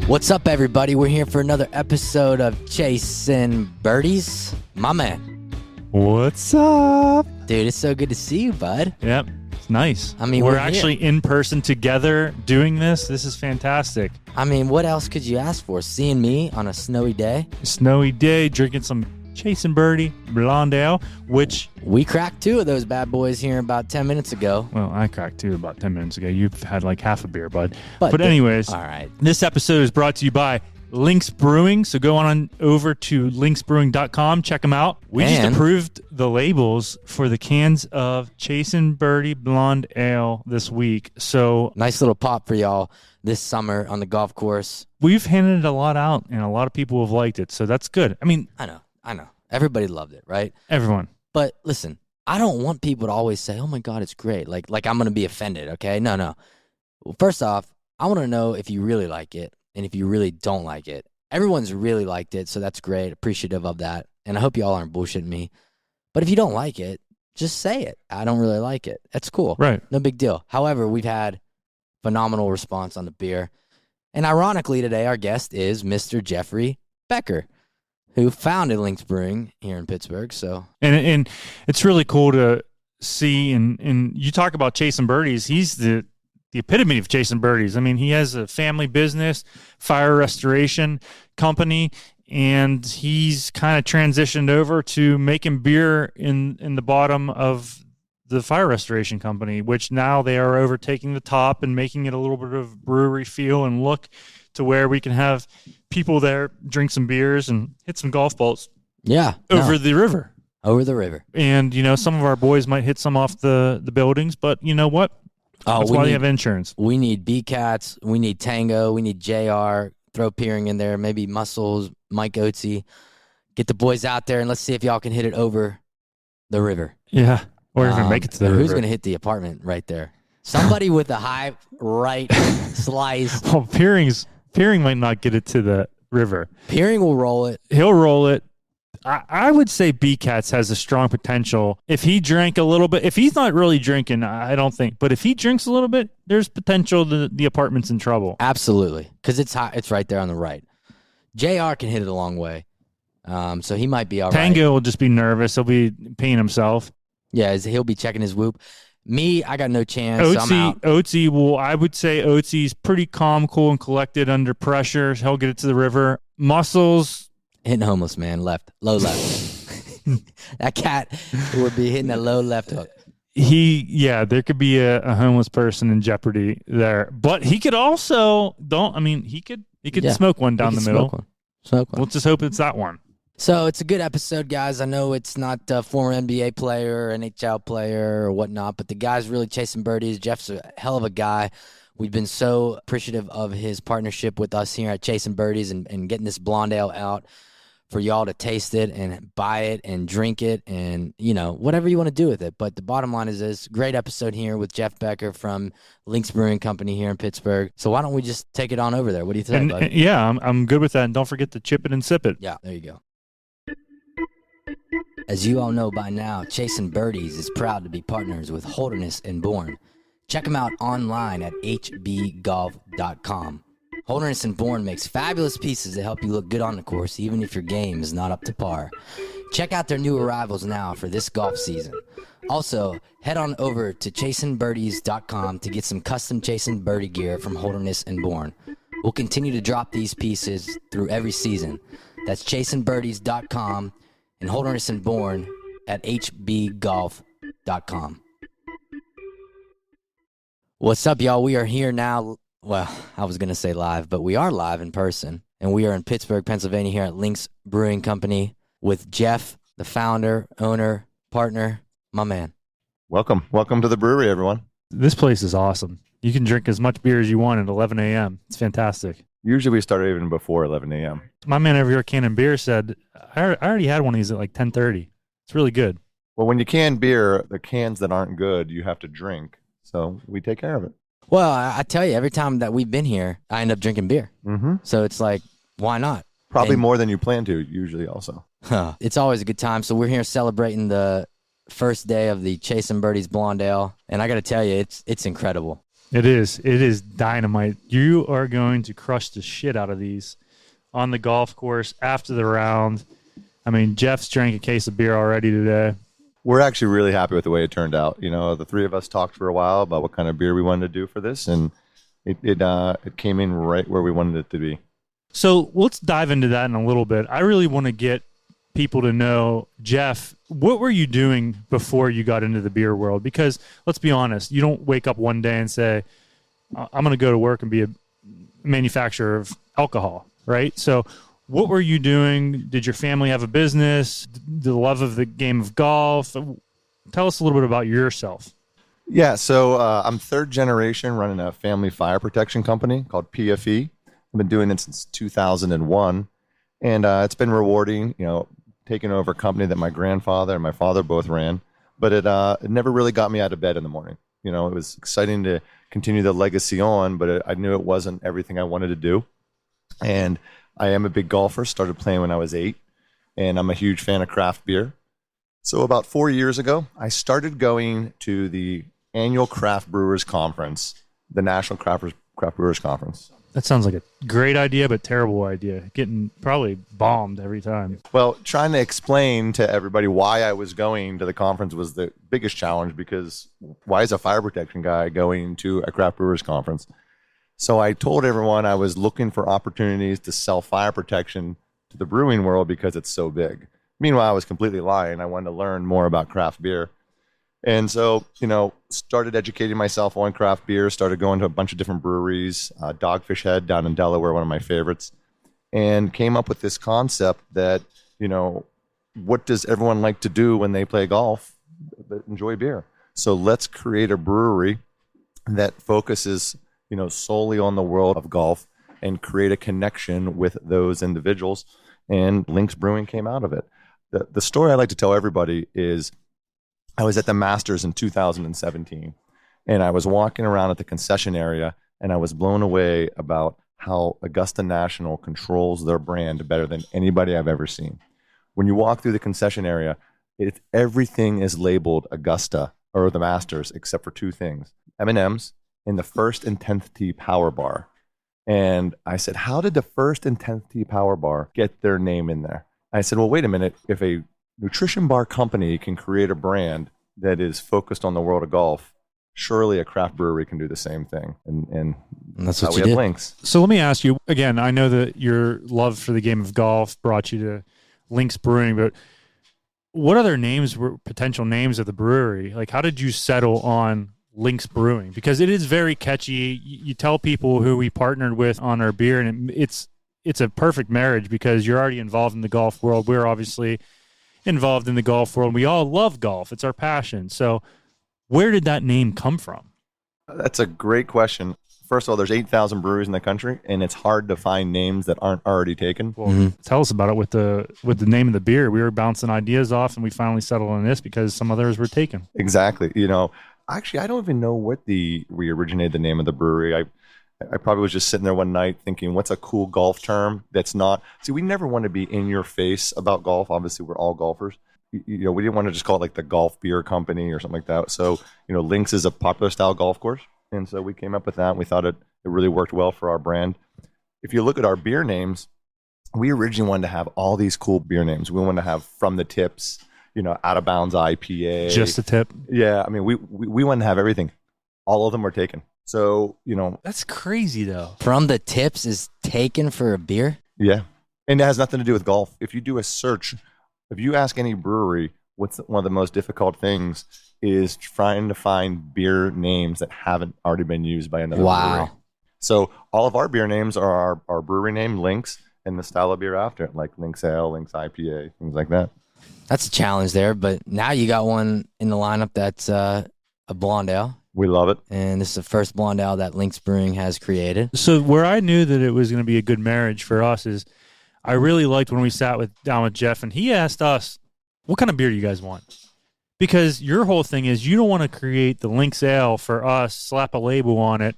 What's up, everybody? We're here for another episode of Chasin Birdies. My man. What's up? Dude, it's so good to see you, bud. Yep, it's nice. I mean, we're actually in person together doing this. This is fantastic. I mean, what else could you ask for? Seeing me on a snowy day? Snowy day, drinking some Chasin Birdies Blonde Ale, which... We cracked 2 of those bad boys here about 10 minutes ago. Well, I cracked 2 about 10 minutes ago. You've had like half a beer, bud. But anyways, all right. This episode is brought to you by Links Brewing. So go on over to linksbrewing.com. Check them out. We just approved the labels for the cans of Chasin Birdies Blonde Ale this week. So nice little pop for y'all this summer on the golf course. We've handed it a lot out, and a lot of people have liked it. So that's good. I mean, I know. Everybody loved it, right? Everyone. But listen, I don't want people to always say, oh my God, it's great. Like I'm going to be offended, okay? No. Well, first off, I want to know if you really like it and if you really don't like it. Everyone's really liked it, so that's great. Appreciative of that. And I hope y'all aren't bullshitting me. But if you don't like it, just say it. I don't really like it. That's cool. Right. No big deal. However, we've had phenomenal response on the beer. And ironically, today our guest is Mr. Jeff Becker, who founded Links Brewing here in Pittsburgh. So and it's really cool to see. And you talk about Chasin Birdies. He's the epitome of Chasin Birdies. I mean, he has a family business, fire restoration company, and he's kind of transitioned over to making beer in the bottom of the fire restoration company, which now they are overtaking the top and making it a little bit of brewery feel and look to where we can have people there drink some beers and hit some golf balls. Yeah. Over the river. Over the river. And, some of our boys might hit some off the buildings, but you know what? That's why they have insurance. We need B-Cats. We need Tango. We need JR. Throw Peering in there. Maybe Muscles, Mike Oatsy. Get the boys out there, and let's see if y'all can hit it over the river. Yeah. Or even make it to the river. Who's going to hit the apartment right there? Somebody with a high right slice. Well, Peering might not get it to the river. Peering will roll it. He'll roll it. I would say B-Cats has a strong potential. If he drank a little bit, if he's not really drinking, I don't think. But if he drinks a little bit, there's potential the apartment's in trouble. Absolutely. Because it's high, it's right there on the right. JR can hit it a long way. So he might be all right. Tango will just be nervous. He'll be peeing himself. Yeah, he'll be checking his whoop. Me, I got no chance. Oatsy, so I'm out. Oatsy I would say Oatsy's pretty calm, cool, and collected under pressure. He'll get it to the river. Muscles. Hitting homeless, man. Low left. That cat would be hitting a low left hook. There could be a homeless person in jeopardy there. But he could also, he could smoke one down the middle. Smoke one. Let's just hope it's that one. So it's a good episode, guys. I know it's not a former NBA player, NHL player, or whatnot, but the guy's really chasing birdies. Jeff's a hell of a guy. We've been so appreciative of his partnership with us here at Chasin Birdies and getting this blonde ale out for y'all to taste it and buy it and drink it and, whatever you want to do with it. But the bottom line is this great episode here with Jeff Becker from Links Brewing Company here in Pittsburgh. So why don't we just take it on over there? What do you think, buddy? Yeah, I'm good with that. And don't forget to chip it and sip it. Yeah, there you go. As you all know by now, Chasin Birdies is proud to be partners with Holderness and Bourne. Check them out online at hbgolf.com. Holderness and Bourne makes fabulous pieces that help you look good on the course, even if your game is not up to par. Check out their new arrivals now for this golf season. Also, head on over to chasinbirdies.com to get some custom Chasin Birdie gear from Holderness and Bourne. We'll continue to drop these pieces through every season. That's chasinbirdies.com and Holderness and Bourne at hbgolf.com. What's up, y'all? We are here now. Well, I was going to say live, but we are live in person. And we are in Pittsburgh, Pennsylvania here at Links Brewing Company with Jeff, the founder, owner, partner, my man. Welcome to the brewery, everyone. This place is awesome. You can drink as much beer as you want at 11 a.m. It's fantastic. Usually we start even before 11 a.m. My man over here, Cannon Beer, said, I already had one of these at like 10:30. It's really good. Well, when you can beer, the cans that aren't good, you have to drink. So we take care of it. Well, I tell you, every time that we've been here, I end up drinking beer. Mm-hmm. So it's like, why not? Probably more than you plan to, usually also. It's always a good time. So we're here celebrating the first day of the Chasin Birdies Blonde Ale, and I got to tell you, it's incredible. It is dynamite. You are going to crush the shit out of these on the golf course after the round. I mean, Jeff's drank a case of beer already today. We're actually really happy with the way it turned out. You know, the three of us talked for a while about what kind of beer we wanted to do for this, and it came in right where we wanted it to be. So let's dive into that in a little bit. I really want to get people to know, Jeff, what were you doing before you got into the beer world? Because let's be honest, you don't wake up one day and say, I'm going to go to work and be a manufacturer of alcohol, right? So what were you doing? Did your family have a business? The love of the game of golf? Tell us a little bit about yourself. Yeah, so I'm third generation running a family fire protection company called P.F.E. I've been doing it since 2001, and it's been rewarding, you know, taking over a company that my grandfather and my father both ran, but it never really got me out of bed in the morning. You know, it was exciting to continue the legacy on, but I knew it wasn't everything I wanted to do. And I am a big golfer, started playing when I was 8, and I'm a huge fan of craft beer. So about 4 years ago, I started going to the annual Craft Brewers Conference, the National Craft Brewers Conference. That sounds like a great idea, but terrible idea. Getting probably bombed every time. Well, trying to explain to everybody why I was going to the conference was the biggest challenge, because why is a fire protection guy going to a craft brewers conference? So I told everyone I was looking for opportunities to sell fire protection to the brewing world because it's so big. Meanwhile, I was completely lying. I wanted to learn more about craft beer. And so, you know, started educating myself on craft beer, started going to a bunch of different breweries, Dogfish Head down in Delaware, one of my favorites, and came up with this concept that, you know, what does everyone like to do when they play golf but enjoy beer? So let's create a brewery that focuses, you know, solely on the world of golf and create a connection with those individuals. And Links Brewing came out of it. The story I like to tell everybody is I was at the Masters in 2017, and I was walking around at the concession area, and I was blown away about how Augusta National controls their brand better than anybody I've ever seen. When you walk through the concession area, everything is labeled Augusta or the Masters except for two things: M&Ms and the first and 10th tee power bar. And I said, how did the first and 10th tee power bar get their name in there? I said, well, wait a minute. If a nutrition bar company can create a brand that is focused on the world of golf, surely a craft brewery can do the same thing. And that's what we you have did. Links. So let me ask you, again, I know that your love for the game of golf brought you to Links Brewing, but what other names were potential names of the brewery? Like, how did you settle on Links Brewing? Because it is very catchy. You tell people who we partnered with on our beer, and it's a perfect marriage because you're already involved in the golf world. We're obviously involved in the golf world. We all love golf. It's our passion. So where did that name come from? That's a great question. First of all, there's 8,000 breweries in the country, and it's hard to find names that aren't already taken. Well, tell us about it with the name of the beer. We were bouncing ideas off, and we finally settled on this because some others were taken. Exactly. You know, actually, I don't even know what we originated the name of the brewery. I probably was just sitting there one night thinking, what's a cool golf term that's not... See, we never want to be in your face about golf. Obviously, we're all golfers. You know, we didn't want to just call it like the Golf Beer Company or something like that. So, you know, Links is a popular style golf course. And so we came up with that, and we thought it really worked well for our brand. If you look at our beer names, we originally wanted to have all these cool beer names. We wanted to have From the Tips, you know, Out of Bounds IPA. Just a tip. Yeah, I mean, we wanted to have everything. All of them were taken. So, you know. That's crazy, though. From the Tips is taken for a beer? Yeah. And it has nothing to do with golf. If you do a search, if you ask any brewery, what's one of the most difficult things is trying to find beer names that haven't already been used by another brewery. So all of our beer names are our brewery name, Links, and the style of beer after it, like Links Ale, Links IPA, things like that. That's a challenge there, but now you got one in the lineup that's a blonde ale. We love it. And this is the first blonde ale that Links Brewing has created. So where I knew that it was going to be a good marriage for us is I really liked when we sat down with Jeff, and he asked us, what kind of beer do you guys want? Because your whole thing is you don't want to create the Links Ale for us, slap a label on it,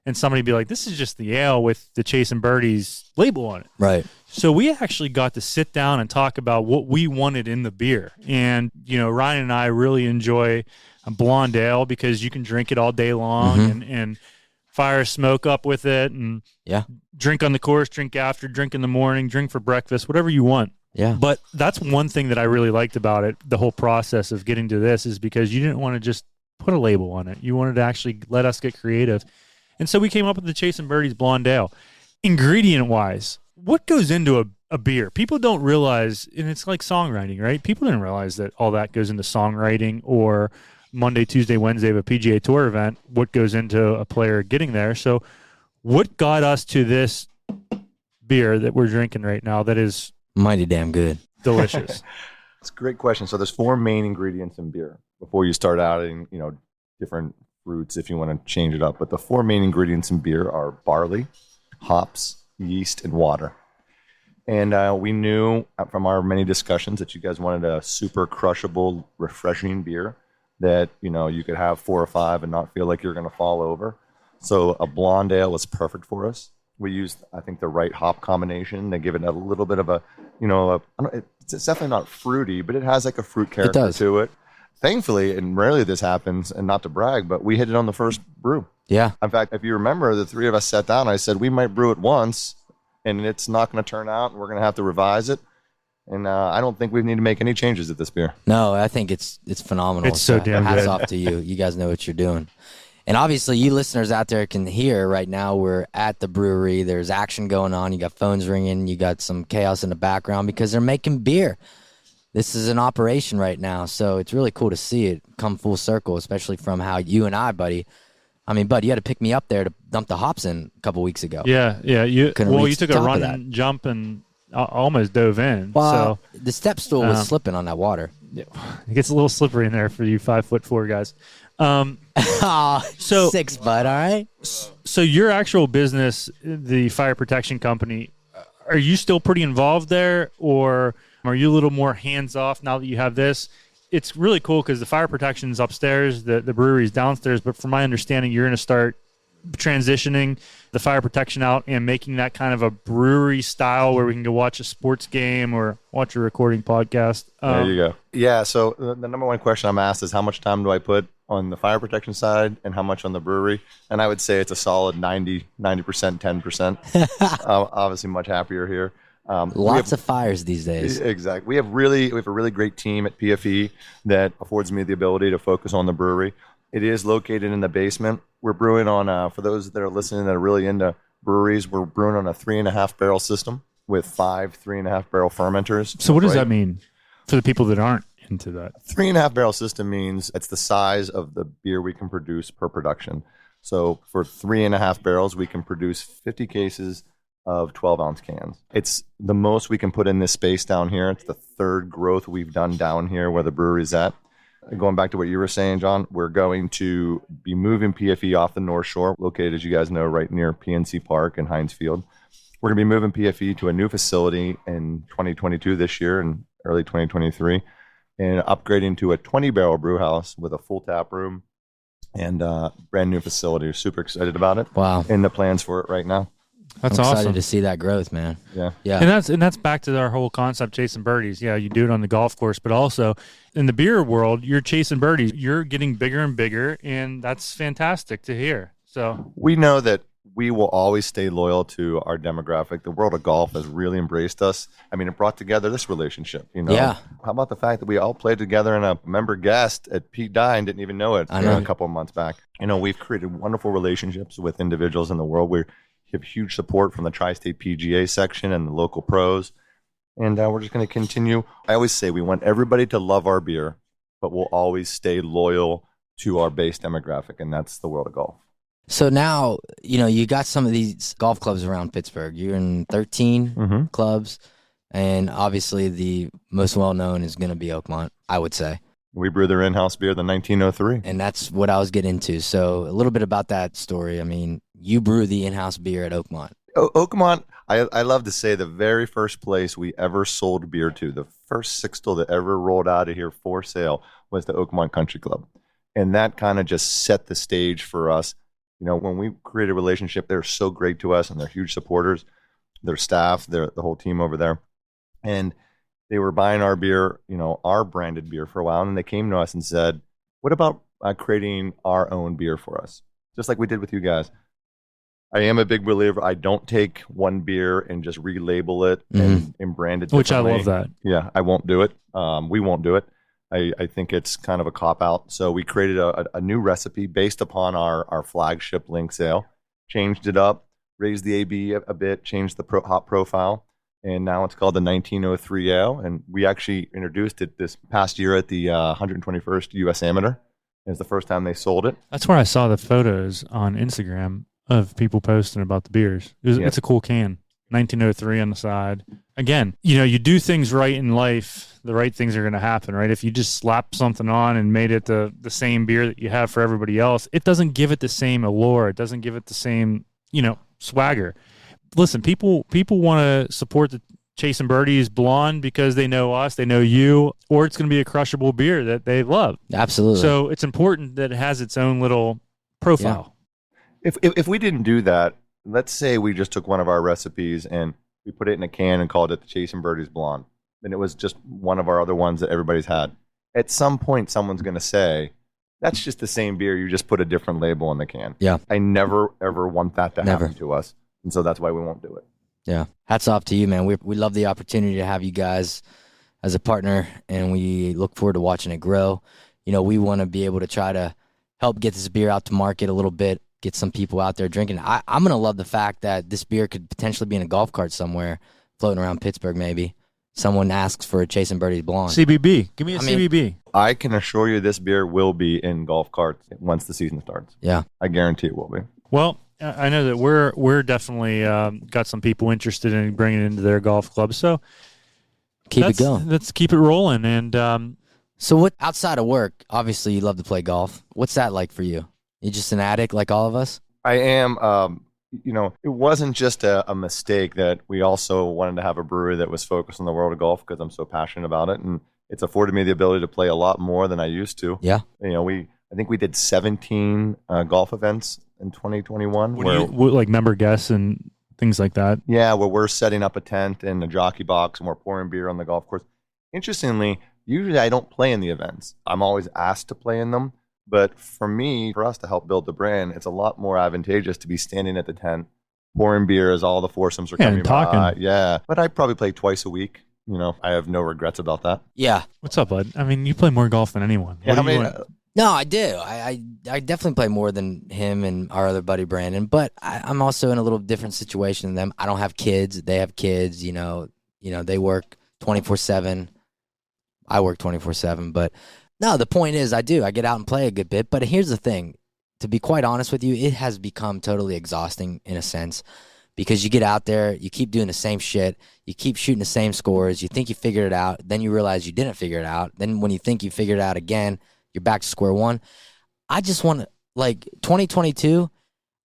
and somebody be like, this is just the ale with the Chasin Birdies label on it. Right. So we actually got to sit down and talk about what we wanted in the beer. And, Ryan and I really enjoy a blonde ale because you can drink it all day long and fire smoke up with it and drink on the course, drink after, drink in the morning, drink for breakfast, whatever you want. Yeah. But that's one thing that I really liked about it, the whole process of getting to this, is because you didn't want to just put a label on it. You wanted to actually let us get creative. And so we came up with the Chasin Birdies Blonde Ale. Ingredient-wise, what goes into a beer? People don't realize, and it's like songwriting, right? People didn't realize that all that goes into songwriting or Monday, Tuesday, Wednesday of a PGA Tour event, what goes into a player getting there. So what got us to this beer that we're drinking right now that is mighty damn good, delicious? It's a great question. So there's 4 main ingredients in beer before you start adding, different fruits if you want to change it up. But the 4 main ingredients in beer are barley, hops, yeast, and water. And we knew from our many discussions that you guys wanted a super crushable, refreshing beer that, you could have 4 or 5 and not feel like you're going to fall over. So a blonde ale was perfect for us. We used, I think, the right hop combination to give it a little bit of a, it's definitely not fruity, but it has like a fruit character to it. Thankfully, and rarely this happens, and not to brag, but we hit it on the first brew. Yeah. In fact, if you remember, the 3 of us sat down, I said, we might brew it once, and it's not going to turn out, and we're going to have to revise it. And I don't think we need to make any changes at this beer. No, I think it's phenomenal. It's so damn hats good. off to you. You guys know what you're doing. And obviously, you listeners out there can hear right now we're at the brewery. There's action going on. You got phones ringing. You got some chaos in the background because they're making beer. This is an operation right now, so it's really cool to see it come full circle, especially from how you and I, buddy. I mean, bud, you had to pick me up there to dump the hops in a couple weeks ago. Yeah. You took a run and and jump and almost dove in. Well, so the step stool was slipping on that water. it gets a little slippery in there for you 5'4" guys. So 6, bud. All right. So your actual business, the fire protection company, are you still pretty involved there, or are you a little more hands off now that you have this? It's really cool because the fire protection is upstairs, the brewery is downstairs. But from my understanding, you're going to start transitioning the fire protection out and making that kind of a brewery style where we can go watch a sports game or watch a recording podcast. There you go. Yeah. So the number one question I'm asked is how much time do I put on the fire protection side and how much on the brewery? And I would say it's a solid 90%, 10%. Obviously much happier here. Lots of fires these days. Exactly. We have a really great team at PFE that affords me the ability to focus on the brewery. It is located in the basement. We're brewing on, for those that are listening that are really into breweries, we're brewing on a 3.5 barrel system with 5 3.5 barrel fermenters. So what does that mean for the people that aren't into that? 3.5 barrel system means it's the size of the beer we can produce per production. So for 3.5 barrels, we can produce 50 cases of 12-ounce cans. It's the most we can put in this space down here. It's the 3rd growth we've done down here where the brewery's at. Going back to what you were saying, John, we're going to be moving PFE off the North Shore, located, as you guys know, right near PNC Park and Heinz Field. We're going to be moving PFE to a new facility in 2022 this year and early 2023, and upgrading to a 20-barrel brew house with a full tap room and brand new facility. We're super excited about it. Wow. And the plans for it right now. That's I'm awesome. excited to see that growth, man. Yeah. And that's back to our whole concept, Chasin Birdies. Yeah, you do it on the golf course, but also in the beer world, you're chasing birdies. You're getting bigger and bigger, and that's fantastic to hear. So we know that we will always stay loyal to our demographic. The world of golf has really embraced us. I mean, it brought together this relationship. Yeah. How about the fact that we all played together and a member guest at Pete Dine didn't even know it a couple of months back. We've created wonderful relationships with individuals in the world. We have huge support from the Tri-State PGA section and the local pros. And we're just going to continue. I always say we want everybody to love our beer, but we'll always stay loyal to our base demographic, and that's the world of golf. So now, you got some of these golf clubs around Pittsburgh. You're in 13 clubs, and obviously the most well-known is going to be Oakmont, I would say. We brew their in-house beer, the 1903. And that's what I was getting into. So a little bit about that story. I mean, you brew the in-house beer at Oakmont. Oakmont, I love to say the very first place we ever sold beer to, the first six-stall that ever rolled out of here for sale was the Oakmont Country Club. And that kind of just set the stage for us When we create a relationship, they're so great to us and they're huge supporters. Their staff, the whole team over there. And they were buying our beer, our branded beer for a while. And they came to us and said, what about creating our own beer for us? Just like we did with you guys. I am a big believer. I don't take one beer and just relabel it and brand it differently. Which I love that. Yeah, I won't do it. We won't do it. I think it's kind of a cop-out. So we created a new recipe based upon our flagship Links Ale, changed it up, raised the AB a bit, changed the hop profile, and now it's called the 1903 Ale. And we actually introduced it this past year at the 121st U.S. Amateur. It's the first time they sold it. That's where I saw the photos on Instagram of people posting about the beers. It's a cool can. 1903 on the side. Again, you do things right in life, the right things are going to happen, right? If you just slap something on and made it the same beer that you have for everybody else, it doesn't give it the same allure. It doesn't give it the same, swagger. Listen, people want to support the Chasin Birdies Blonde because they know us, they know you, or it's going to be a crushable beer that they love. Absolutely. So it's important that it has its own little profile. Yeah. If we didn't do that, let's say we just took one of our recipes and we put it in a can and called it the Chasin Birdies Blonde, then it was just one of our other ones that everybody's had. At some point, someone's going to say, that's just the same beer, you just put a different label on the can. Yeah. I never, ever want that to happen to us. And so that's why we won't do it. Yeah. Hats off to you, man. We love the opportunity to have you guys as a partner, and we look forward to watching it grow. We want to be able to try to help get this beer out to market a little bit, get some people out there drinking. I'm going to love the fact that this beer could potentially be in a golf cart somewhere, floating around Pittsburgh maybe. Someone asks for a Chasin Birdies Blonde. CBB. Give me a CBB. I can assure you this beer will be in golf carts once the season starts. Yeah. I guarantee it will be. Well, I know that we're definitely got some people interested in bringing it into their golf club. So keep it going. Let's keep it rolling. And so what, outside of work, obviously you love to play golf. What's that like for you? You just an addict like all of us? I am. It wasn't just a mistake that we also wanted to have a brewery that was focused on the world of golf because I'm so passionate about it. And it's afforded me the ability to play a lot more than I used to. Yeah. I think we did 17 golf events in 2021. Like member guests and things like that? Yeah, where we're setting up a tent and a jockey box and we're pouring beer on the golf course. Interestingly, usually I don't play in the events. I'm always asked to play in them. But for us to help build the brand, it's a lot more advantageous to be standing at the tent, pouring beer as all the foursomes are coming by. Yeah, but I probably play twice a week. I have no regrets about that. Yeah. What's up, bud? I mean, you play more golf than anyone. Yeah, No, I do. I definitely play more than him and our other buddy Brandon, but I'm also in a little different situation than them. I don't have kids. They have kids. They work 24/7. I work 24/7, but no, the point is I get out and play a good bit. But here's the thing. To be quite honest with you, it has become totally exhausting in a sense because you get out there, you keep doing the same shit, you keep shooting the same scores, you think you figured it out, then you realize you didn't figure it out. Then when you think you figured it out again, you're back to square one. I just want to, 2022,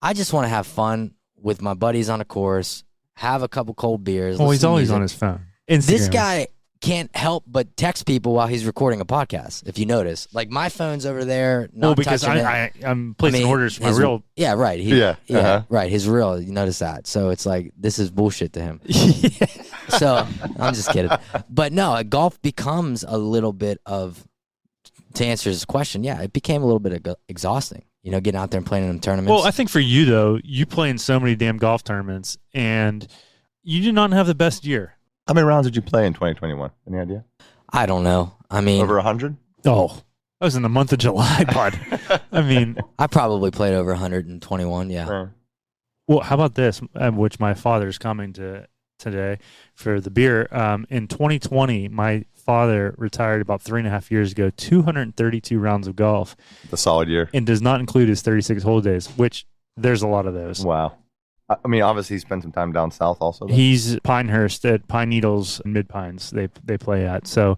I just want to have fun with my buddies on a course, have a couple cold beers. Oh, he's always on his phone. Instagram. This guy can't help but text people while he's recording a podcast, if you notice. My phone's over there. Because I'm placing orders for my real... Yeah, right. Right. His real, you notice that. So it's this is bullshit to him. So I'm just kidding. But no, golf becomes a little bit of... To answer his question, yeah, it became a little bit exhausting, getting out there and playing in them tournaments. Well, I think for you, though, you play in so many damn golf tournaments, and you did not have the best year. How many rounds did you play in 2021? Any idea? I don't know. I mean... Over 100? Oh, that was in the month of July, bud. I mean... I probably played over 121, yeah. Well, how about this, which my father's coming to today for the beer. In 2020, my father retired about 3.5 years ago, 232 rounds of golf. A solid year. And does not include his 36-hole days, which there's a lot of those. Wow. I mean, obviously, he spent some time down south also. Though. He's Pinehurst at Pine Needles and Mid Pines. They play at. So,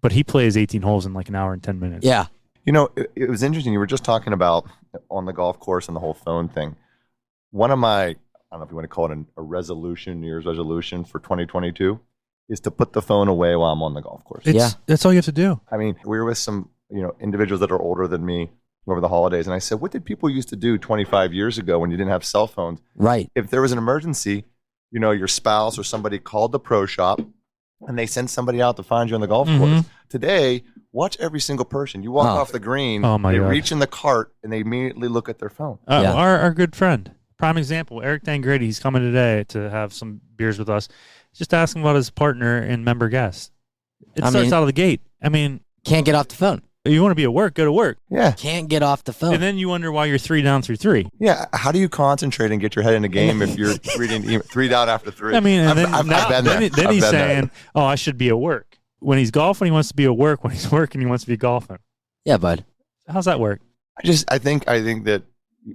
but he plays 18 holes in an hour and 10 minutes. Yeah. It was interesting. You were just talking about on the golf course and the whole phone thing. One of my, I don't know if you want to call it a resolution, New Year's resolution for 2022, is to put the phone away while I'm on the golf course. That's all you have to do. I mean, we were with some individuals that are older than me. over the holidays, and I said, what did people used to do 25 years ago when you didn't have cell phones? Right. If there was an emergency, your spouse or somebody called the pro shop and they sent somebody out to find you on the golf course. Today, watch every single person. You walk off the green, they reach in the cart, and they immediately look at their phone. Our good friend, prime example, Eric Dangrady, he's coming today to have some beers with us. Just ask him about his partner and member guest. It starts out of the gate. I mean, can't get off the phone. You want to be at work, go to work. Yeah. Can't get off the phone. And then you wonder why you're 3 down through 3. Yeah. How do you concentrate and get your head in the game if you're reading 3 down after 3? I mean, and then he's saying, oh, I should be at work. When he's golfing, he wants to be at work. When he's working, he wants to be golfing. Yeah, bud. How's that work? I think that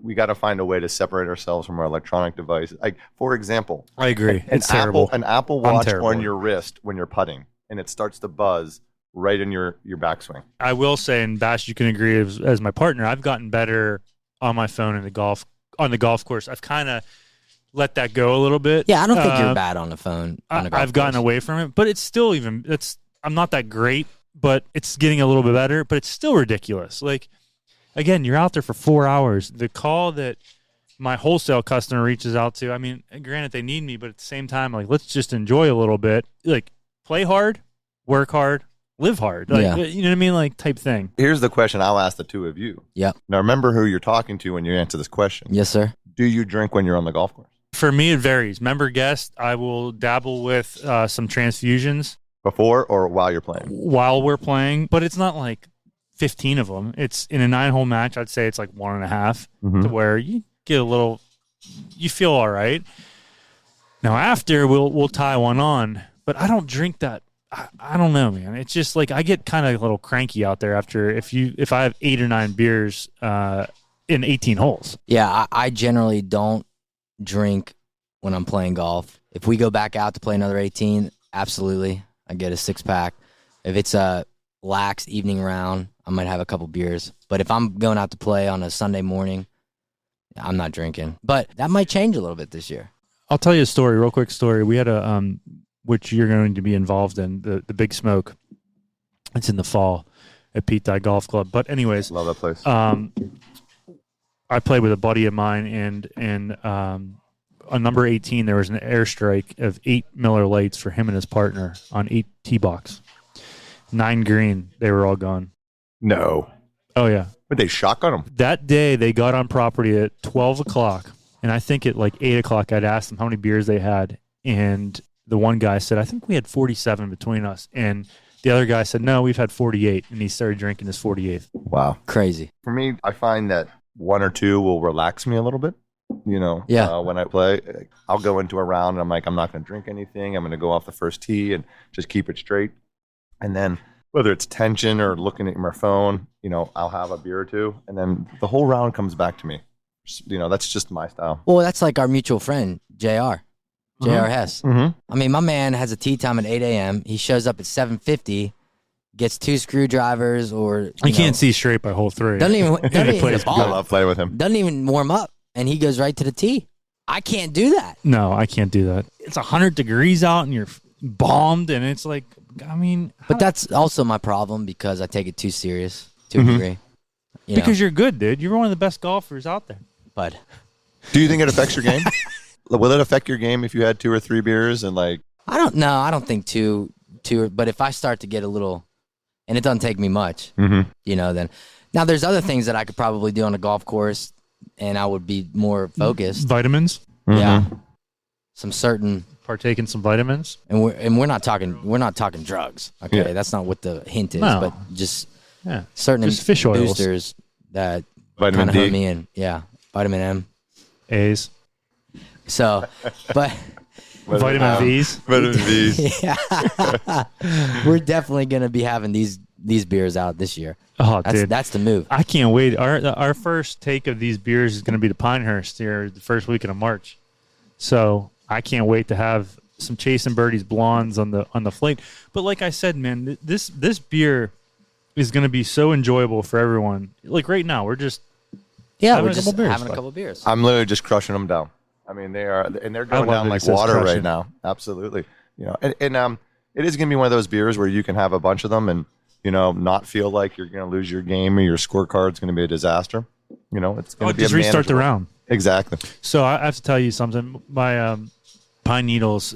we got to find a way to separate ourselves from our electronic devices. Like, for example, I agree. An Apple Watch on your wrist when you're putting, and it starts to buzz right in your backswing. I will say, and Bash, you can agree as my partner, I've gotten better on my phone on the golf course. I've kind of let that go a little bit. Yeah, I don't think you're bad on the phone. I've gotten away from it, but it's still I'm not that great, but it's getting a little bit better, but it's still ridiculous. Like, again, you're out there for 4 hours. The call that my wholesale customer reaches out to, I mean, granted, they need me, but at the same time, like, let's just enjoy a little bit. Like, play hard, work hard, live hard. Like, you know what I mean? Like, type thing. Here's the question I'll ask the two of you. Yep. Now, remember who you're talking to when you answer this question. Yes, sir. Do you drink when you're on the golf course? For me, it varies. Member guest, I will dabble with some transfusions. Before or while you're playing? While we're playing, but it's not like 15 of them. It's in a 9-hole match. I'd say it's like 1.5 to where you get a little, you feel all right. Now after we'll tie one on, but I don't drink that. I don't know, man. It's just like I get kind of a little cranky out there after if I have 8 or 9 beers in 18 holes. Yeah, I generally don't drink when I'm playing golf. If we go back out to play another 18, absolutely. I get a 6-pack. If it's a lax evening round, I might have a couple beers. But if I'm going out to play on a Sunday morning, I'm not drinking. But that might change a little bit this year. I'll tell you a story, real quick story. We had which you're going to be involved in, the Big Smoke. It's in the fall at Pittsburgh Golf Club. But anyways. Love that place. I played with a buddy of mine, and on number 18, there was an airstrike of 8 Miller Lights for him and his partner on 8 tee box. 9 green, they were all gone. No. Oh, yeah. But they shotgun them. That day, they got on property at 12 o'clock, and I think at like 8 o'clock, I'd asked them how many beers they had, and the one guy said, I think we had 47 between us, and the other guy said, no, we've had 48, and he started drinking his 48th. Wow. Crazy. For me, I find that 1 or 2 will relax me a little bit. When I play, I'll go into a round and I'm like, I'm not going to drink anything. I'm going to go off the first tee and just keep it straight. And then whether it's tension or looking at my phone, I'll have a beer or 2. And then the whole round comes back to me. That's just my style. Well, that's like our mutual friend, JR Hess. Mm-hmm. I mean, my man has a tee time at 8 a.m. He shows up at 7:50, gets 2 screwdrivers or... You can't see straight by hole 3. Doesn't even hit the ball. I love playing with him. Doesn't even warm up. And he goes right to the tee. I can't do that. No, I can't do that. It's 100 degrees out and you're bombed, and it's like, I mean... But that's also my problem because I take it too serious to a degree. Because you're good, dude. You're one of the best golfers out there. But do you think it affects your game? Will it affect your game if you had 2 or 3 beers and like... I don't know. I don't think two. But if I start to get a little... And it doesn't take me much, then... Now, there's other things that I could probably do on a golf course and I would be more focused. Vitamins? Yeah. Some certain... Partake in some vitamins? And we're not talking drugs. Okay, Yeah. That's not what the hint is, No. but just Yeah. certain Just fish oils. boosters that Vitamin kind of D. hurt me in. Yeah, vitamin M. A's? So, but Vitamin V's? Vitamin V's. yeah, we're definitely gonna be having these beers out this year. Oh, dude. That's the move. I can't wait. Our first take of these beers is going to be the Pinehurst here the first weekend of March. So I can't wait to have some Chasin Birdies Blondes on the flake. But like I said, man, this beer is going to be so enjoyable for everyone. Like right now, we're just We're a just couple beers. having a couple beers. I'm literally just crushing them down. I mean, they're going down like water crushing. right now. Absolutely. And it is going to be one of those beers where you can have a bunch of them and not feel like you're going to lose your game or your scorecard's going to be a disaster. It's going to be just restart the round. Exactly. So I have to tell you something. My Pine Needles,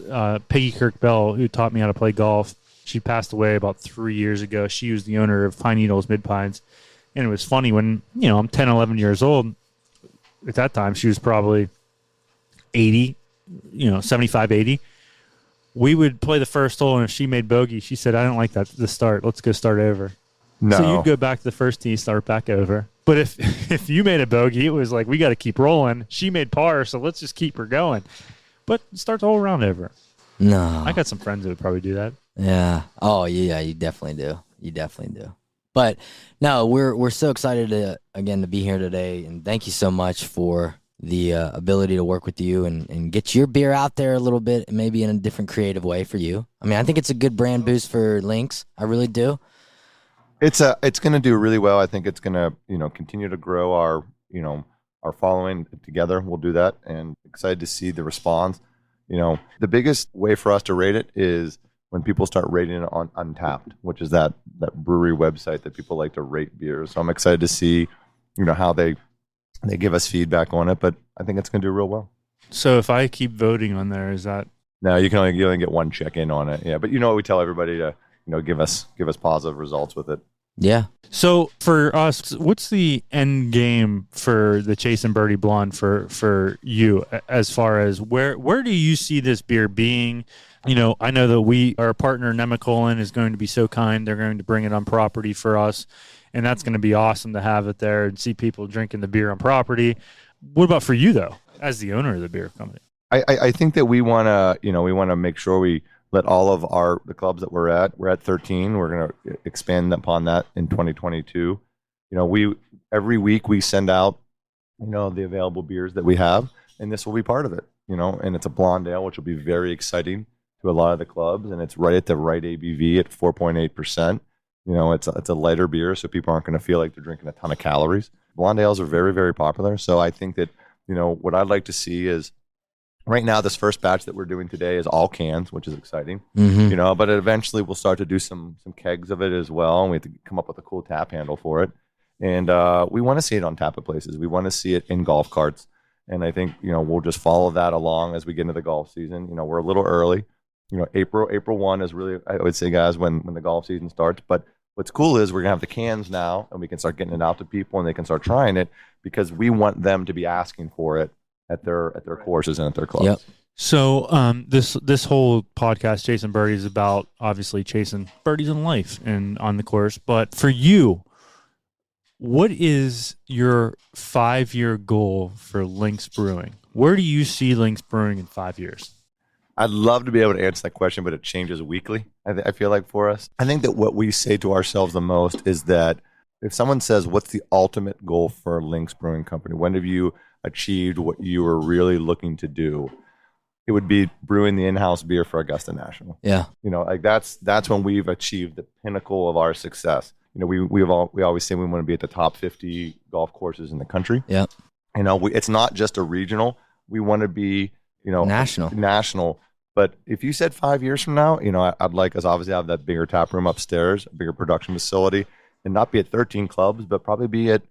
Peggy Kirk Bell, who taught me how to play golf, she passed away about 3 years ago. She was the owner of Pine Needles Mid Pines. And it was funny when, I'm 10, 11 years old. At that time, she was probably 80, 75, 80. We would play the first hole, and if she made bogey, she said, I don't like the start. Let's go start over. No. So you'd go back to the first tee, start back over. But if you made a bogey, it was like, we got to keep rolling. She made par, so let's just keep her going. But start the whole round over. No. I got some friends that would probably do that. Yeah. Oh, yeah, you definitely do. You definitely do. But no, we're so excited to be here today, and thank you so much for the ability to work with you and get your beer out there a little bit, maybe in a different creative way for you. I mean, I think it's a good brand boost for Links. I really do. It's going to do really well. I think it's going to, continue to grow our following together. We'll do that, and excited to see the response. The biggest way for us to rate it is when people start rating it on Untapped, which is that brewery website that people like to rate beers. So I'm excited to see, how they give us feedback on it, but I think it's going to do real well. So if I keep voting on there, is that? No, you only get one check in on it. Yeah, but we tell everybody to give us positive results with it. Yeah. So for us, what's the end game for the Chasin Birdies Blonde for you, as far as where do you see this beer being? I know that our partner Nemacolin is going to be so kind. They're going to bring it on property for us, and that's going to be awesome to have it there and see people drinking the beer on property. What about for you, though, as the owner of the beer company? I think that we want to make sure we let all of the clubs that we're at 13. We're going to expand upon that in 2022. Every week we send out, the available beers that we have, and this will be part of it, and it's a blonde ale, which will be very exciting to a lot of the clubs, and it's right at the right ABV at 4.8%. It's a lighter beer, so people aren't going to feel like they're drinking a ton of calories. Blonde ales are very, very popular. So I think that, what I'd like to see is, right now, this first batch that we're doing today is all cans, which is exciting. Mm-hmm. But eventually we'll start to do some kegs of it as well, and we have to come up with a cool tap handle for it. And we want to see it on tap at places. We want to see it in golf carts. And I think, we'll just follow that along as we get into the golf season. We're a little early. April 1 is really, I would say, guys, when the golf season starts. But what's cool is we're going to have the cans now, and we can start getting it out to people, and they can start trying it, because we want them to be asking for it at their courses and at their clubs. Yep. So this whole podcast, Chasin Birdies, is about obviously chasing birdies in life and on the course. But for you, what is your 5-year goal for Links Brewing? Where do you see Links Brewing in 5 years? I'd love to be able to answer that question, but it changes weekly, I feel like, for us. I think that what we say to ourselves the most is that if someone says, what's the ultimate goal for Links Brewing Company? When have you achieved what you were really looking to do? It would be brewing the in-house beer for Augusta National. Yeah. That's when we've achieved the pinnacle of our success. We always say we want to be at the top 50 golf courses in the country. Yeah. It's not just a regional. We want to be, national. But if you said 5 years from now, I'd like us obviously to have that bigger tap room upstairs, a bigger production facility, and not be at 13 clubs, but probably be at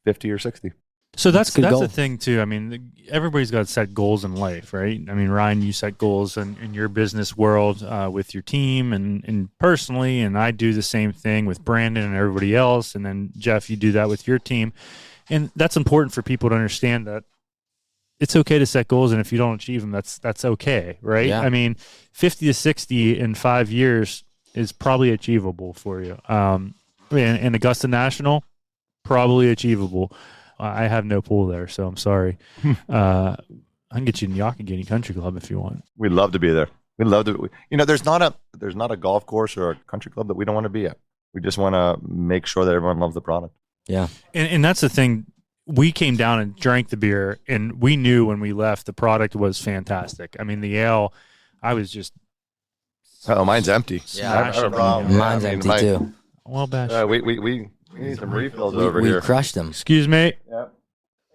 50 or 60. So that's the thing too. I mean, everybody's got to set goals in life, right? I mean, Ryan, you set goals in your business world with your team and personally, and I do the same thing with Brandon and everybody else. And then Jeff, you do that with your team, and that's important for people to understand that it's okay to set goals, and if you don't achieve them, that's okay, right? Yeah. I mean, 50 to 60 in 5 years is probably achievable for you. And Augusta National, probably achievable. I have no pool there, so I'm sorry. I can get you in the Youghiogheny Country Club if you want. We'd love to be there. We'd love to. There's not a golf course or a country club that we don't want to be at. We just want to make sure that everyone loves the product. Yeah, and that's the thing. We came down and drank the beer, and we knew when we left the product was fantastic. I mean, the ale, I was just. Oh, mine's empty. Yeah, mine's empty too. Well, Bash. We need some refills over here. We crushed them. Excuse me. Yeah.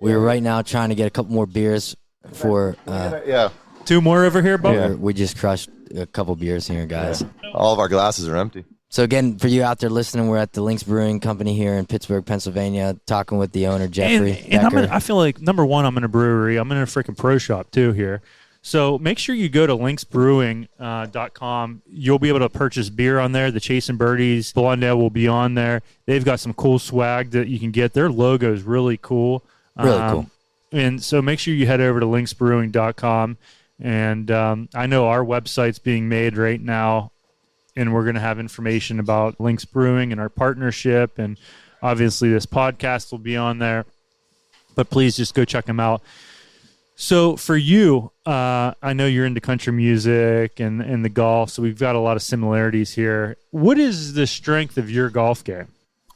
We're right now trying to get a couple more beers for. Yeah. 2 more over here, Bo? We just crushed a couple beers here, guys. Yeah. All of our glasses are empty. So again, for you out there listening, we're at the Links Brewing Company here in Pittsburgh, Pennsylvania, talking with the owner, Jeffrey Becker. I feel like, number one, I'm in a brewery. I'm in a freaking pro shop, too, here. So make sure you go to linksbrewing.com. You'll be able to purchase beer on there. The Chasin Birdies Blonde Ale will be on there. They've got some cool swag that you can get. Their logo is really cool. Really cool. And so make sure you head over to linksbrewing.com. And I know our website's being made right now, and we're going to have information about Links Brewing and our partnership. And obviously this podcast will be on there. But please just go check them out. So for you, I know you're into country music and the golf, so we've got a lot of similarities here. What is the strength of your golf game?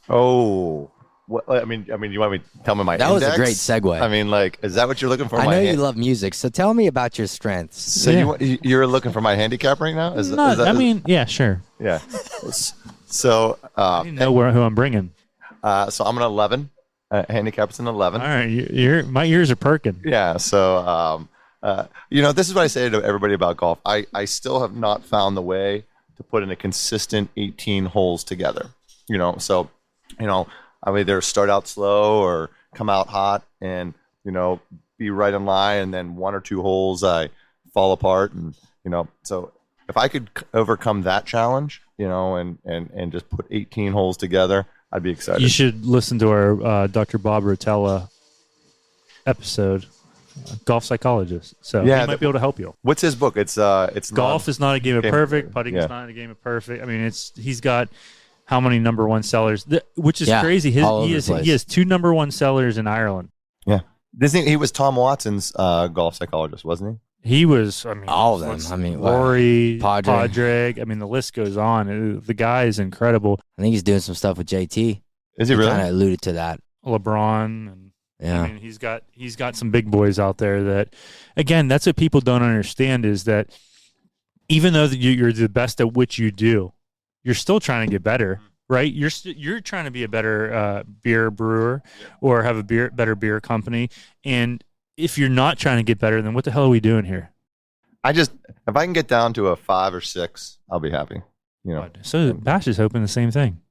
Oh, what, I mean, you want me to tell me my That index? was a great segue. I mean, like, is that what you're looking for? I know you love music, so tell me about your strengths. So you're looking for my handicap right now? Yeah, sure. Yeah. So I didn't know who I'm bringing. So I'm an 11. Handicap's an 11. All right, my ears are perking. Yeah. So this is what I say to everybody about golf. I still have not found the way to put in a consistent 18 holes together. I would either start out slow or come out hot and, be right in line, and then one or two holes I fall apart. And, so if I could overcome that challenge, and just put 18 holes together, I'd be excited. You should listen to our Dr. Bob Rotella episode, golf psychologist. So he might be able to help you. What's his book? It's Golf is not a game of perfect. Putting is not a game of perfect. I mean, he's got how many number one sellers, which is crazy. He has 2 number one sellers in Ireland. Yeah. He was Tom Watson's golf psychologist, wasn't he? He was, all of them. Rory, Padraig. I mean, the list goes on. The guy is incredible. I think he's doing some stuff with JT. Is he really? Kind of alluded to that. LeBron. And, I mean, he's got some big boys out there that, again, that's what people don't understand is that even though you're the best at what you do, you're still trying to get better, right? You're trying to be a better beer brewer or have a better beer company. And if you're not trying to get better, then what the hell are we doing here? If I can get down to a 5 or 6, I'll be happy. So Bash is hoping the same thing.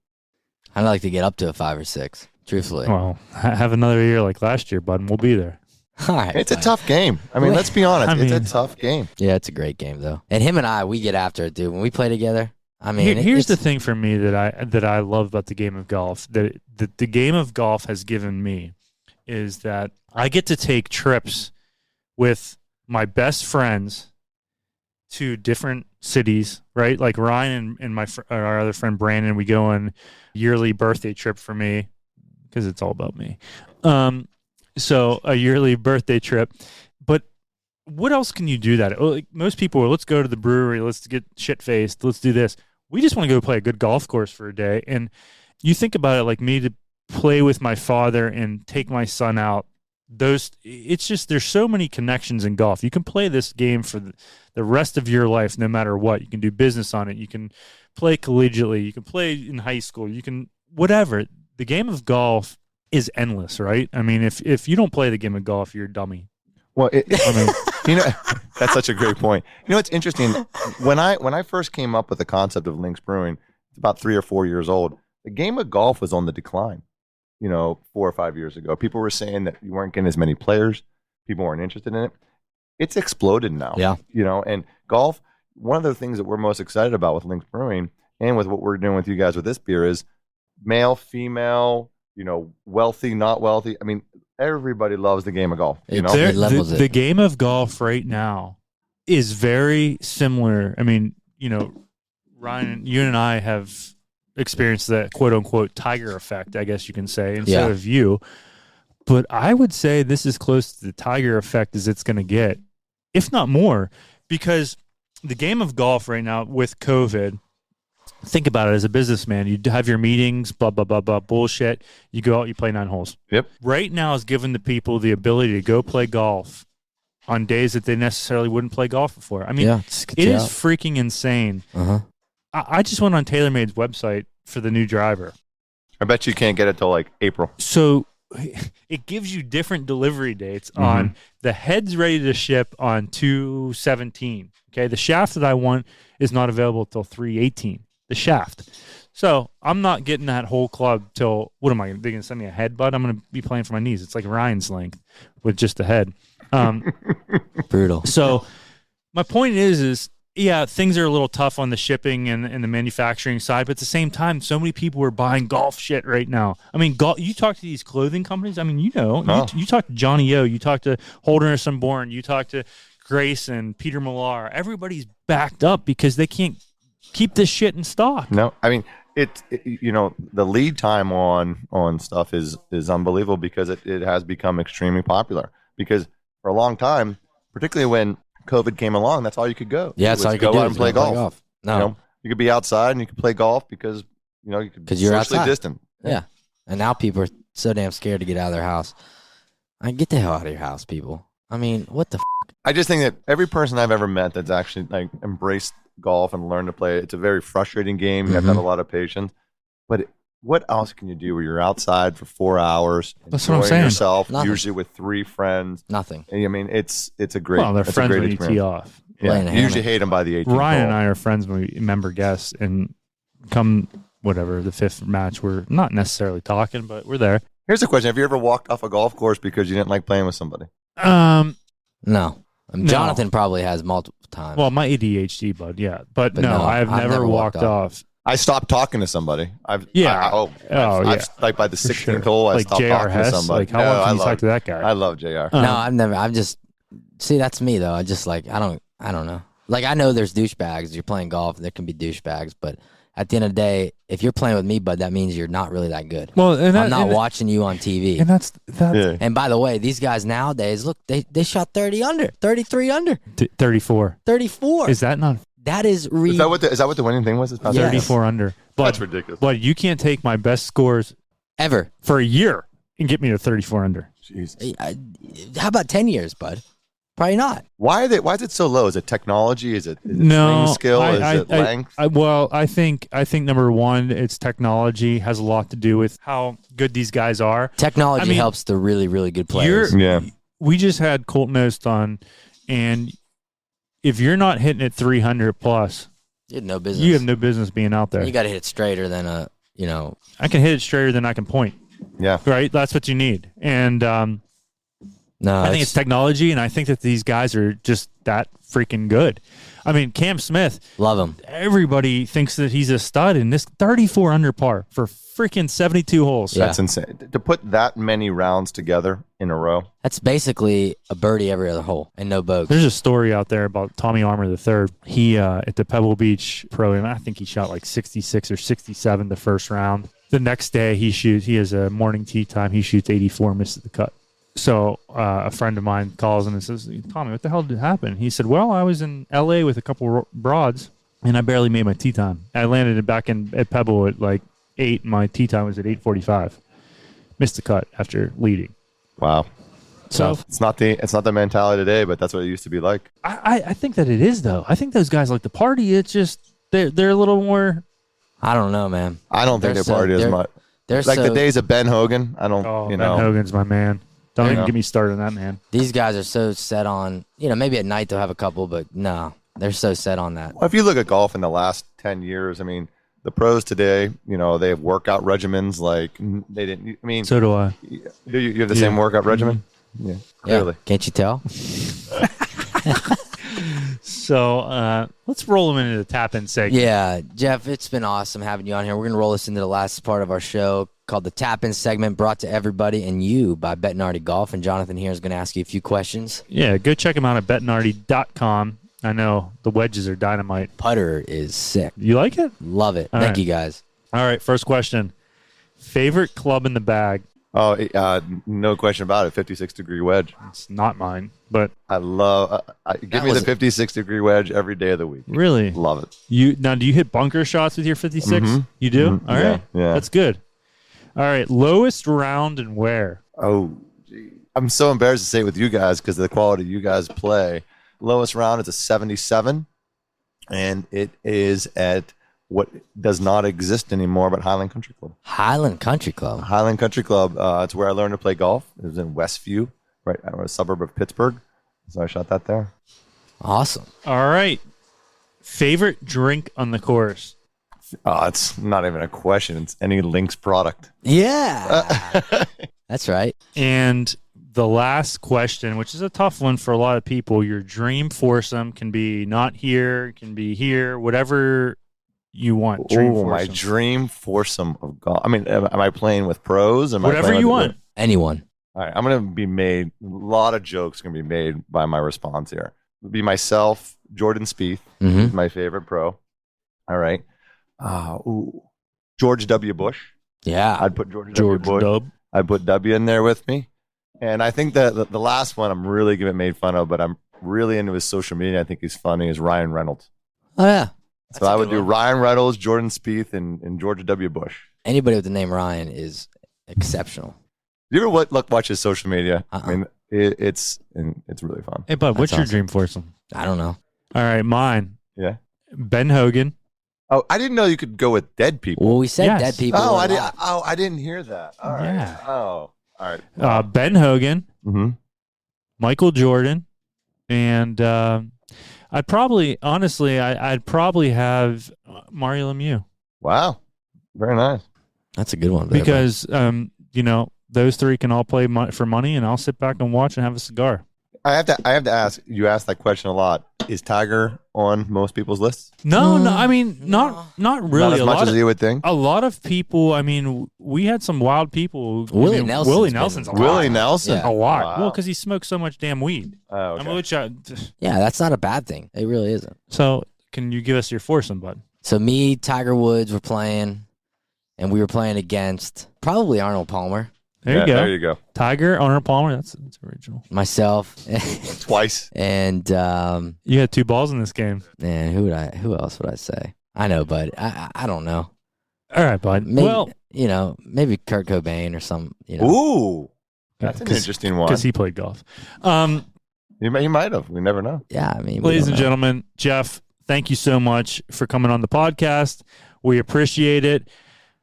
I'd like to get up to a 5 or 6, truthfully. Well, have another year like last year, bud, and we'll be there. All right, it's a tough game. I mean, let's be honest. It's a tough game. Yeah, it's a great game, though. And him and I, we get after it, dude. When we play together, here's the thing for me that I love about the game of golf. That the game of golf has given me is that I get to take trips with my best friends to different cities, right? Like Ryan and our other friend Brandon, we go on yearly birthday trip for me because it's all about me. So a yearly birthday trip. But what else can you do that? Like most people are, let's go to the brewery, let's get shit-faced, let's do this. We just want to go play a good golf course for a day. And you think about it like me to play with my father and take my son out. It's just, there's so many connections in golf. You can play this game for the rest of your life, no matter what. You can do business on it. You can play collegiately. You can play in high school. You can, whatever. The game of golf is endless, right? I mean, if you don't play the game of golf, you're a dummy. Well, that's such a great point. It's interesting. When I first came up with the concept of Links Brewing, it's about 3 or 4 years old. The game of golf was on the decline. 4 or 5 years ago, people were saying that you weren't getting as many players. People weren't interested in it. It's exploded now. Yeah. And golf, one of the things that we're most excited about with Links Brewing and with what we're doing with you guys with this beer is male, female, wealthy, not wealthy. I mean, everybody loves the game of golf. The game of golf right now is very similar. I mean, Ryan, you and I have experienced that quote unquote tiger effect, I guess you can say, and so have you. But I would say this is close to the tiger effect as it's going to get, if not more, because the game of golf right now with COVID, think about it as a businessman. You have your meetings, blah, blah, blah, blah, bullshit. You go out, you play 9 holes. Yep. Right now is giving the people the ability to go play golf on days that they necessarily wouldn't play golf before. I mean, it is freaking insane. Uh-huh. I just went on TaylorMade's website for the new driver. I bet you can't get it till like April. So it gives you different delivery dates on the head's ready to ship on 2/17. Okay, the shaft that I want is not available till 3/18. the shaft. So I'm not getting that whole club till, what am I? They're going to send me a headbutt? I'm going to be playing for my knees. It's like Ryan's length with just the head. Brutal. So my point is yeah, things are a little tough on the shipping and the manufacturing side, but at the same time, so many people are buying golf shit right now. I mean, you talk to these clothing companies. I mean, you talk to Johnny O, you talk to Holderness and Bourne, you talk to Grayson, Peter Millar. Everybody's backed up because they can't keep this shit in stock. No, I mean, the lead time on stuff is unbelievable because it has become extremely popular. Because for a long time, particularly when COVID came along, that's all you could go. Yeah, that's all you could go do out and play golf. No, you could be outside and you could play golf because you could be you're socially outside. distant. Yeah, and now people are so damn scared to get out of their house. Get the hell out of your house, people. I mean, what the? I just think that every person I've ever met that's actually like embraced golf and learned to play, it's a very frustrating game. You have to have a lot of patience. But what else can you do where you're outside for 4 hours, that's what I'm enjoying saying. yourself, Nothing. usually with 3 friends? Nothing. And, I mean, it's a great. Well, they're it's friends a great when you experience. tee off. Playing Yeah, a you usually hammer. hate them by the 18th Ryan and hole. I are friends when we member guests, and come whatever the 5th match, we're not necessarily talking, but we're there. Here's a question: have you ever walked off a golf course because you didn't like playing with somebody? No. No. Jonathan probably has multiple times. Well, my ADHD, bud, yeah, but But no, no, I've never walked off. I stopped talking to somebody. I've Yeah. like by the For 16th sure. hole, I Like stopped J.R. talking to Hess, somebody. like how long can you talk to that guy? I love Jr. No, I've never. I've just see. That's me though. I just like I don't know. Like I know there's douchebags. You're playing golf. There can be douchebags, but at the end of the day, if you're playing with me, bud, that means you're not really that good. Well, and I'm not watching you on TV. and that's Yeah. And by the way, these guys nowadays, look, they shot 30 under, 33 under, 34. 34. Is that not That is Is that what the winning thing was? This past Yes. weekend? 34 under? But, That's ridiculous. But you can't take my best scores ever. for a year and get me to 34 under. Jesus. How about 10 years, bud? Probably not. Why is it so low? Is it technology? Is it No swing skill? Is it length? I think number one, it's technology has a lot to do with how good these guys are. Technology I mean, helps the really, really good players. We just had Colton Oast on, and if you're not hitting it 300 plus, You have no business. you have no business being out there. You got to hit it straighter than I can hit it straighter than I can point. Yeah. Right? That's what you need. And no. I think it's technology, and I think that these guys are just that freaking good. I mean, Cam Smith, love him. everybody thinks that he's a stud, and this 34 under par for freaking 72 holes. Yeah. That's insane. To put that many rounds together in a row. That's basically a birdie every other hole and no bogeys. There's a story out there about Tommy Armour III. He, at the Pebble Beach Pro, and I think he shot like 66 or 67 the first round. The next day he has a morning tee time. He shoots 84, misses the cut. So a friend of mine calls him and says, Tommy, what the hell did happen? He said, well, I was in L.A. with a couple broads, and I barely made my tee time. I landed it back at Pebble at like 8, and my tee time was at 8:45. Missed the cut after leading. Wow. So It's not the mentality today, but that's what it used to be like. I think that it is, though. I think those guys like to party. It's just they're a little more. I don't know, man. I don't think they party as much. They're Like so, the days of Ben Hogan. I don't. Ben Hogan's my man. Don't even get me started on that man. These guys are so set on, maybe at night they'll have a couple, but no, they're so set on that. Well, if you look at golf in the last 10 years, I mean, the pros today, they have workout regimens like they didn't. I mean, So do I. you have the same workout regimen? Yeah, clearly. Yeah. Can't you tell? So let's roll them into the tap-in segment. Yeah, Jeff, it's been awesome having you on here. We're going to roll this into the last part of our show called the Tap-In segment, brought to everybody and you by Bettinardi Golf. And Jonathan here is going to ask you a few questions. Yeah, go check them out at bettinardi.com. I know the wedges are dynamite. Putter is sick. You like it? Love it. All Thank right. you, guys. All right, first question. Favorite club in the bag? Oh, no question about it. 56-degree wedge. It's not mine, but I love. Give me the 56-degree wedge every day of the week. really? Love it. Do you hit bunker shots with your 56? You do? Mhm. All right. Yeah. That's good. All right, lowest round and where? Oh, gee. I'm so embarrassed to say it with you guys because of the quality you guys play. Lowest round is a 77, and it is at what does not exist anymore, but Highland Country Club. Highland Country Club. Highland Country Club. It's where I learned to play golf. It was in Westview, right, a suburb of Pittsburgh. So I shot that there. Awesome. All right. Favorite drink on the course? Oh, it's not even a question. It's any Links product. Yeah. That's right. And the last question, which is a tough one for a lot of people, your dream foursome can be not here, can be here, whatever you want. My dream foursome of golf. I mean, am I playing with pros? Whatever you want. Anyone. All right, I'm going to be made. A lot of jokes are going to be made by my response here. It'll be myself, Jordan Spieth, who's my favorite pro. All right. George W. Bush. Yeah. I'd put George W. Bush. Dub. I'd put W in there with me. And I think that the last one I'm really getting made fun of, but I'm really into his social media. I think he's funny, is Ryan Reynolds. Oh, yeah. So I would do Ryan Reynolds, Jordan Spieth, and George W. Bush. Anybody with the name Ryan is exceptional. You ever watch his social media? I mean, it's really fun. Hey, bud, what's That's your awesome. dream foursome? I don't know. All right, mine. Yeah. Ben Hogan. Oh, I didn't know you could go with dead people. Well, we said Yes. dead people. Oh, a lot. I didn't hear that. All right. Yeah. Oh, all right. Ben Hogan, Mm-hmm. Michael Jordan, and I'd probably have Mario Lemieux. Wow. Very nice. That's a good one. there, Because those three can all play for money, and I'll sit back and watch and have a cigar. I have to ask. You ask that question a lot. Is Tiger on most people's lists? No, I mean not really. Not as much as you would think. A lot of people. I mean, we had some wild people. Willie Nelson's Willie been- Nelson's a lot. Willie Nelson. Yeah. A lot. Wow. Well, because he smokes so much damn weed. Oh, okay. I mean, which, Yeah, that's not a bad thing. It really isn't. so, can you give us your foursome, bud? So me, Tiger Woods were playing, and we were playing against probably Arnold Palmer, There you go. There you go. Tiger, Arnold Palmer. That's original. myself, Twice. and You had 2 balls in this game. man, who else would I say? I know, but I don't know. All right, bud. Maybe, Well, maybe Kurt Cobain or some. Ooh, that's an interesting one. because he played golf. He might have. We never know. Yeah, I mean, we Ladies don't and know. gentlemen, Jeff, thank you so much for coming on the podcast. We appreciate it.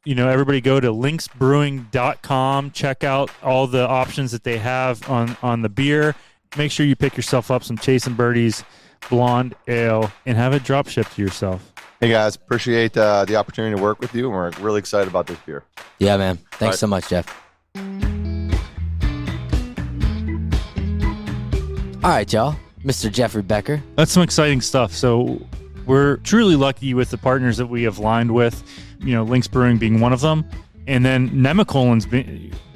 Everybody go to linksbrewing.com. Check out all the options that they have on the beer. Make sure you pick yourself up some Chasin Birdies Blonde Ale and have it drop shipped to yourself. Hey guys, appreciate the opportunity to work with you, and we're really excited about this beer. Yeah, man. Thanks right. so much, Jeff. All right, y'all. Mr. Jeffrey Becker. That's some exciting stuff. So we're truly lucky with the partners that we have lined with, Links Brewing being one of them. And then Nemacolin's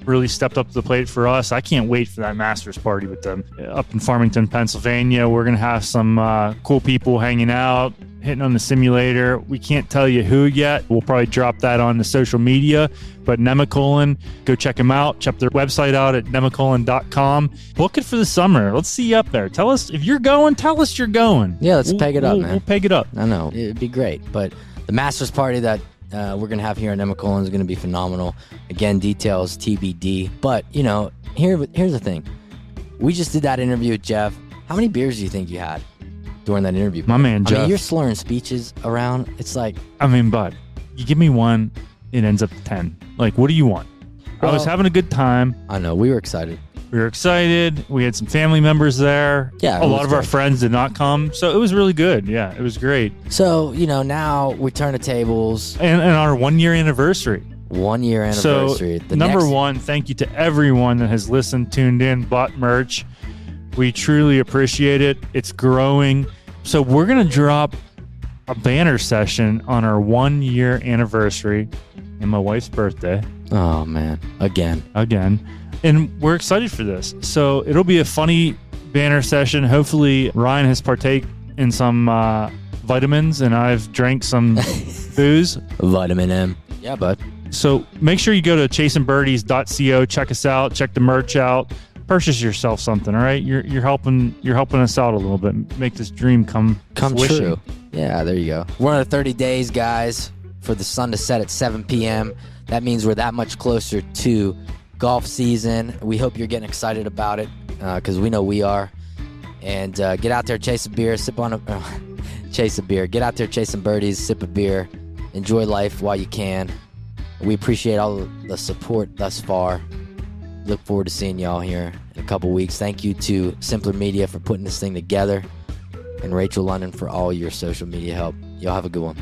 really stepped up to the plate for us. I can't wait for that Masters party with them up in Farmington, Pennsylvania. We're going to have some cool people hanging out, hitting on the simulator. We can't tell you who yet. We'll probably drop that on the social media. But Nemacolin, go check them out. Check their website out at nemacolin.com. Book it for the summer. Let's see you up there. Tell us if you're going. Tell us you're going. Yeah, let's peg it up, man. We'll peg it up. I know. It'd be great. But the Masters party that we're going to have here in Nemacolin is going to be phenomenal. Again, details TBD. But, here's the thing. We just did that interview with Jeff. How many beers do you think you had during that interview? My man, I Jeff. mean, you're slurring speeches around. It's like, bud, you give me one, it ends up 10. Like, what do you want? I was Well- having a good time. I know. We were excited. We were excited. We had some family members there. Yeah, A it lot was of our great. friends did not come. So it was really good. Yeah, it was great. So, now we turn the tables. And our 1 year anniversary. 1 year anniversary. So, number one, thank you to everyone that has listened, tuned in, bought merch. We truly appreciate it. It's growing. So we're going to drop a banner session on our 1 year anniversary and my wife's birthday. Oh, man. Again. And we're excited for this. So it'll be a funny banner session. Hopefully Ryan has partake in some vitamins and I've drank some booze. Vitamin M. Yeah, bud. So make sure you go to chasinbirdies.co, check us out, check the merch out, purchase yourself something. All right, you're helping us out a little bit, make this dream come fruition. true. Yeah, there you go. We're on 30 days, guys, for the sun to set at 7 p.m. That means we're that much closer to golf season. We hope you're getting excited about it because we know we are. And get out there, chase a beer, chase a beer. Get out there, chase some birdies, sip a beer, enjoy life while you can. We appreciate all the support thus far. Look forward to seeing y'all here in a couple weeks. Thank you to Simpler Media for putting this thing together, and Rachel London for all your social media help. Y'all have a good one.